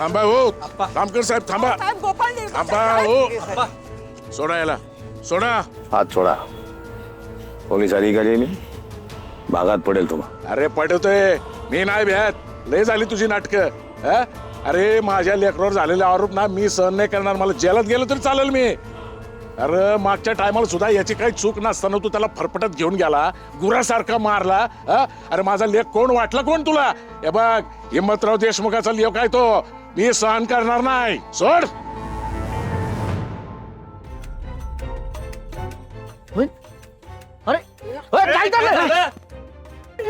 थांबा हो जामकर साहेब थांबा गोपाळ थांबा हो सोडा याला सोडा हात सोडा पोलीस अधिकारी मी भागात पडेल तुम्हा अरे पडतोय मी नाही भ्यात लय झाली तुझी नाटकं अरे माझ्या लेकरावर झालेले आरोप ना मी सहन नाही करणार मला जेलात गेलो तरी चालेल मी अरे मागच्या टायमाला सुद्धा याची काही चूक नसताना तू त्याला फरफटत घेऊन गेला गुरासारखा मारला अरे माझा लेख कोण वाटला कोण तुला हे बघ हिम्मतराव देशमुखाचा लेख काय तो मी सहन करणार नाही सोड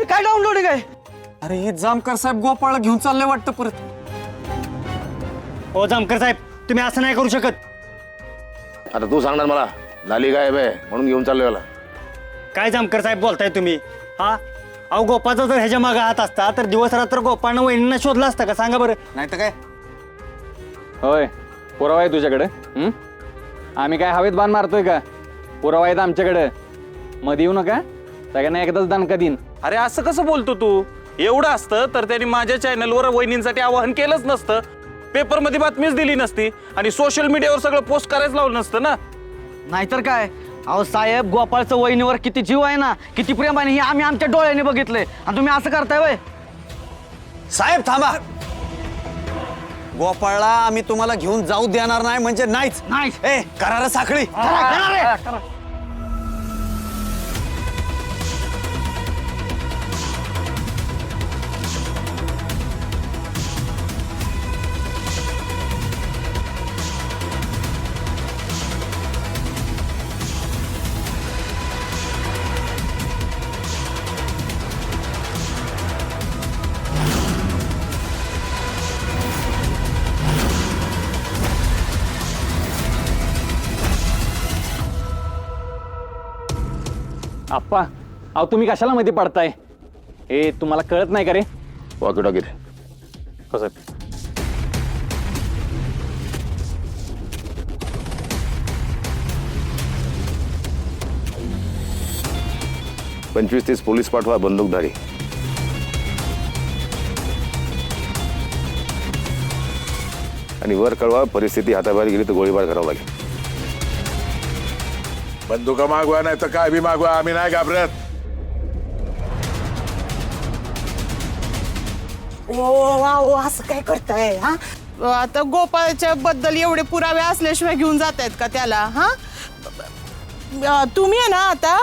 काय डाउनलोडिंग आहे? अरे हे जामकर साहेब गोपाळला घेऊन चाललंय वाटतं परत. हो जामकर साहेब तुम्ही असं नाही करू शकत. आता तू सांगणार मला झाली काय बे म्हणून घेऊन चाललोय मला काय जामकर साहेब बोलताय तुम्ही? हा अहो गोपाचा जर ह्याच्या मागे हात असता तर दिवस रात्र गोपाळनं वहिनींना शोधला असता का सांगा बरं. नाही तर काय होय पुरावा आहे तुझ्याकडे आम्ही काय हवेत बाण मारतोय का पुरावा आहेत आमच्याकडे मध्ये येऊ नका सगळ्यांना एकदाच दणका देईन. अरे असं कसं बोलतो तू एवढं असतं तर त्यांनी माझ्या चॅनलवर वहिनींसाठी आवाहन केलंच नसतं पेपरमध्ये बातमीच दिली नसती आणि सोशल मीडियावर सगळं पोस्ट करायचं लावलं नसतं ना. नाहीतर काय अहो साहेब गोपाळचं वहिनीवर किती जीव आहे ना किती प्रेम आहे हे आम्ही आमच्या डोळ्याने बघितलंय आणि तुम्ही असं करताय वय. साहेब थांबा गोपाळला आम्ही तुम्हाला घेऊन जाऊ देणार नाही म्हणजे नाहीच नाही ए करार साखळी आप्पा अहो तुम्ही कशाला मध्ये पडताय हे तुम्हाला कळत नाही का रे. वॉकी टॉकी दे हो साहेब 25-30 पोलीस पाठवा बंदूकधारी आणि वर कळवा परिस्थिती हाताबाहेर गेली तर गोळीबार करावा लागेल. बंदुका मागवा नाही तर काय बी मागवा आम्ही नाही घाबरत. असं काय करताय हा आता गोपाळच्या बद्दल एवढे पुरावे असल्याशिवाय घेऊन जात आहेत का त्याला? हा तुम्ही आहे ना आता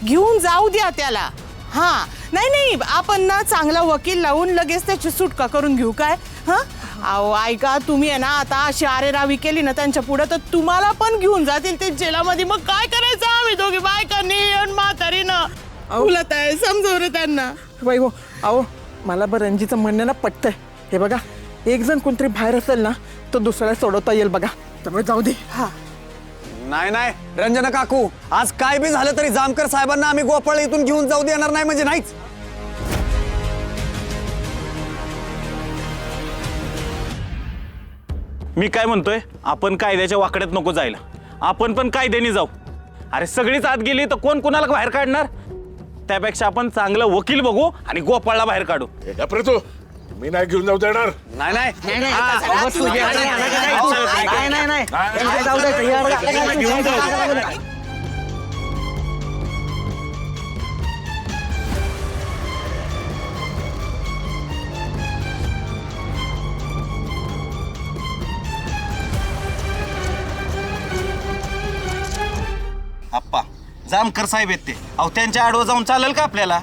घेऊन जाऊ द्या त्याला. हा नाही नाही आपण ना चांगला वकील लावून लगेच त्याची सुटका करून घेऊ काय. हा अहो ऐका तुम्ही आहे ना आता अशी आरेरावी केली ना त्यांच्या पुढे तर तुम्हाला पण घेऊन जातील ते जेलामध्ये. मग काय करायचं आम्ही दोघी बायकांनी आणि म्हातारीनं उलट आहे समजवलं त्यांना. बाई हो अहो मला बरं रणजीचं म्हणणं ना पटतंय. हे बघा एक जण कोणतरी बाहेर असेल ना तर दुसऱ्याला सोडवता येईल बघा त्यामुळे जाऊ दे. हा नाही नाही रंजना काकू आज काय बी झालं तरी जामकर साहेबांना आम्ही गोपाळ इथून घेऊन जाऊ देणार नाही म्हणजे नाहीच. मी काय म्हणतोय आपण कायद्याच्या वाकड्यात नको जायला आपण पण कायद्याने जाऊ. अरे सगळीच आत गेली तर कोण कोणाला बाहेर काढणार त्यापेक्षा आपण चांगलं वकील बघू आणि गोपाळला बाहेर काढू. तू मी नाही घेऊन जाऊ देणार. नाही नाही आप्पा जामकर साहेब आहेत ते अहो त्यांच्या आडवं जाऊन चालेल का आपल्याला?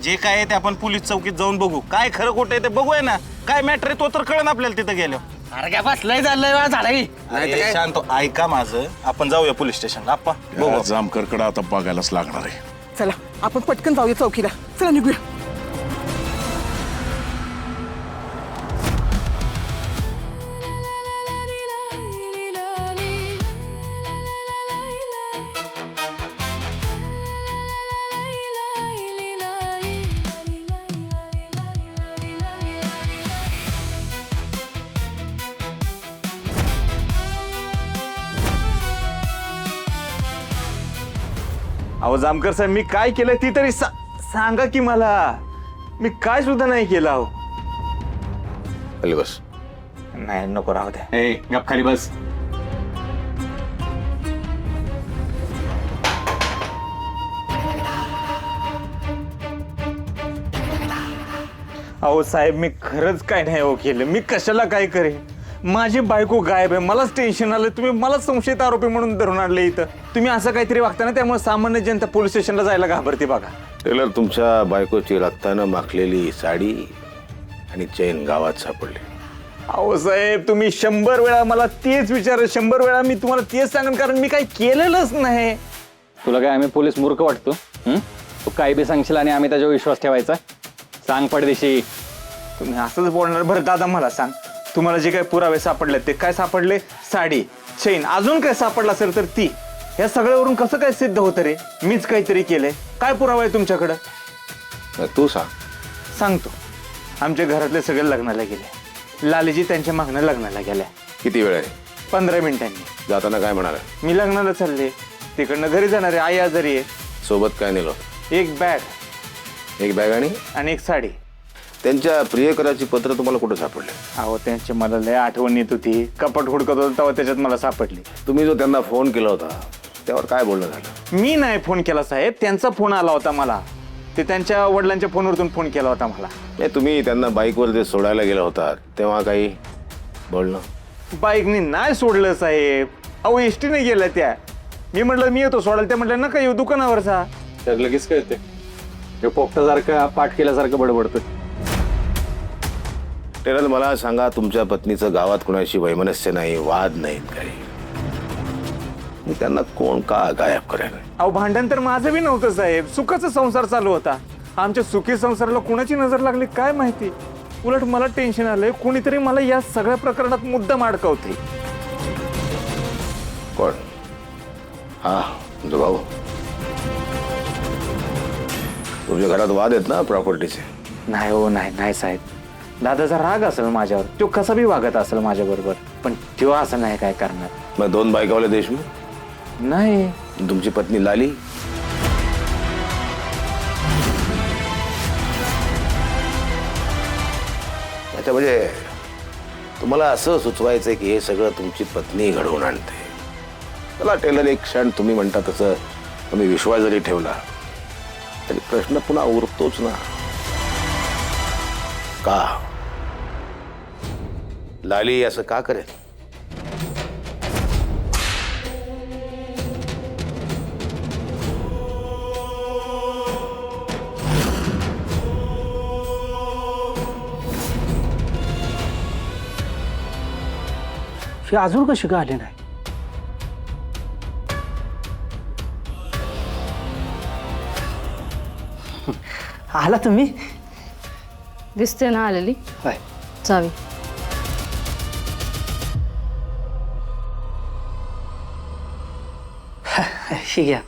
जे काय आहे ते आपण पोलीस चौकीत जाऊन बघू काय खरं खोटं आहे ते बघूया ना. काय मॅटर आहे तो तर कळण आपल्याला तिथं गेल्यावर. अरे काय बसलंय चाललंय झाडाई. अरे शांत हो, ऐका माझं आपण जाऊया पोलीस स्टेशनला. आप्पा बघू जामकरकडे आता बघायलाच लागणार आहे. चला आपण पटकन जाऊया चौकीला. चला निघूया. अहो जामकर साहेब मी काय केलंय ती तरी सांगा की मला. मी काय सुद्धा नाही केलं. अहो खाली बस. नाही नको राहू द्या. ए गप खाली बस. अहो साहेब मी खरंच काय नाही हो केलं. मी कशाला काय करेन. माझी बायको गायब आहे. मलाच टेन्शन आलं. तुम्ही मला संशयित आरोपी म्हणून धरून आणले इथं. तुम्ही असं काहीतरी वागता ना, त्यामुळे सामान्य जनता पोलीस स्टेशनला जायला घाबरते बघा. टेलर, तुमच्या बायकोची रक्तानं माखलेली साडी आणि चेन गावात सापडली. अहो साहेब तुम्ही 100 वेळा मला तेच विचार, 100 वेळा मी तुम्हाला तेच सांगेन, कारण मी काही केलेलंच नाही. तुला काय आम्ही पोलीस मूर्ख वाटतो? तू काय बी सांगशील आणि आम्ही त्याच्यावर विश्वास ठेवायचा? सांग पडदेशी. तुम्ही असंच बोलणार. बरं दादा मला सांग, तुम्हाला जे काही पुरावे सापडले ते काय सापडले? साडी, चेन, अजून काय सापडलं असेल तर ती. या सगळ्यावरून कसं काय सिद्ध होतं रे मीच काहीतरी केलंय? काय पुरावा आहे तुमच्याकडं? तू सांग. सांगतो. आमच्या घरातले सगळे लग्नाला गेले. लालीजी त्यांच्या मागणं लग्नाला गेल्या. किती वेळ आहे? 15 मिनिटांनी. जाताना काय म्हणाला? मी लग्नाला चालले, तिकडनं घरी जाणार आहे. आई आजारी आहे. सोबत काय नेलं? एक बॅग एक बॅग आणि एक साडी. त्यांच्या प्रियकराची पत्र तुम्हाला कुठं सापडले? अहो त्यांची मला लय आठवण येत होती. कपाट हुडकत होता तेव्हा त्याच्यात मला सापडली. तुम्ही जो त्यांना फोन केला होता त्यावर काय बोलणं झालं? मी नाही फोन केला साहेब, त्यांचा फोन आला होता मला. ते त्यांच्या वडिलांच्या फोनवरतून फोन केला होता मला. नाही, तुम्ही त्यांना बाईकवर जे सोडायला गेला होता तेव्हा काही बोलणं? बाईकनी नाही सोडलं साहेब. अहो एसटीने गेल्या त्या. मी म्हटलं मी येतो सोडायला. त्या म्हटलं नका येऊ, दुकानावरचा. तर लगेच कळते हे पोपटासारखं पाठ केल्यासारखं बडबडतं. टेलर, मला सांगा, तुमच्या पत्नीचं गावात कुणाशी वैमनस्य नाही, वाद नाहीत काही? मग त्यांना कोण का गायब करायला? अहो भांडण तर माझं बी नव्हतं साहेब. सुखाचा संसार चालू होता. आमच्या सुखी संसाराला कुणाची नजर लागली काय माहिती. उलट मला टेन्शन आलंय, कोणीतरी मला या सगळ्या प्रकरणात मुद्दाम अडकवते. कोण? हा तुझा भाऊ. तुमच्या घरात वाद आहेत ना प्रॉपर्टीचे? नाही हो, नाही साहेब. दादाचा राग असेल माझ्यावर. तो कसा बी वागत असेल माझ्या बरोबर, पण तो असं नाही काय करणार. मग 2 बायकावले देशमुख? नाही. तुमची पत्नी लाली? अच्छा, म्हणजे तुम्हाला असं सुचवायचंय की हे सगळं तुमची पत्नी घडवून आणते? चला टेलर, एक क्षण तुम्ही म्हणता तसं तुम्ही विश्वास जरी ठेवला तरी प्रश्न पुन्हा उरतोच ना. का लाली असं का करेल? हे अजून कशी का आले नाही? आला तुम्ही? दिसते ना आलेली. चावी. ठीक आहे.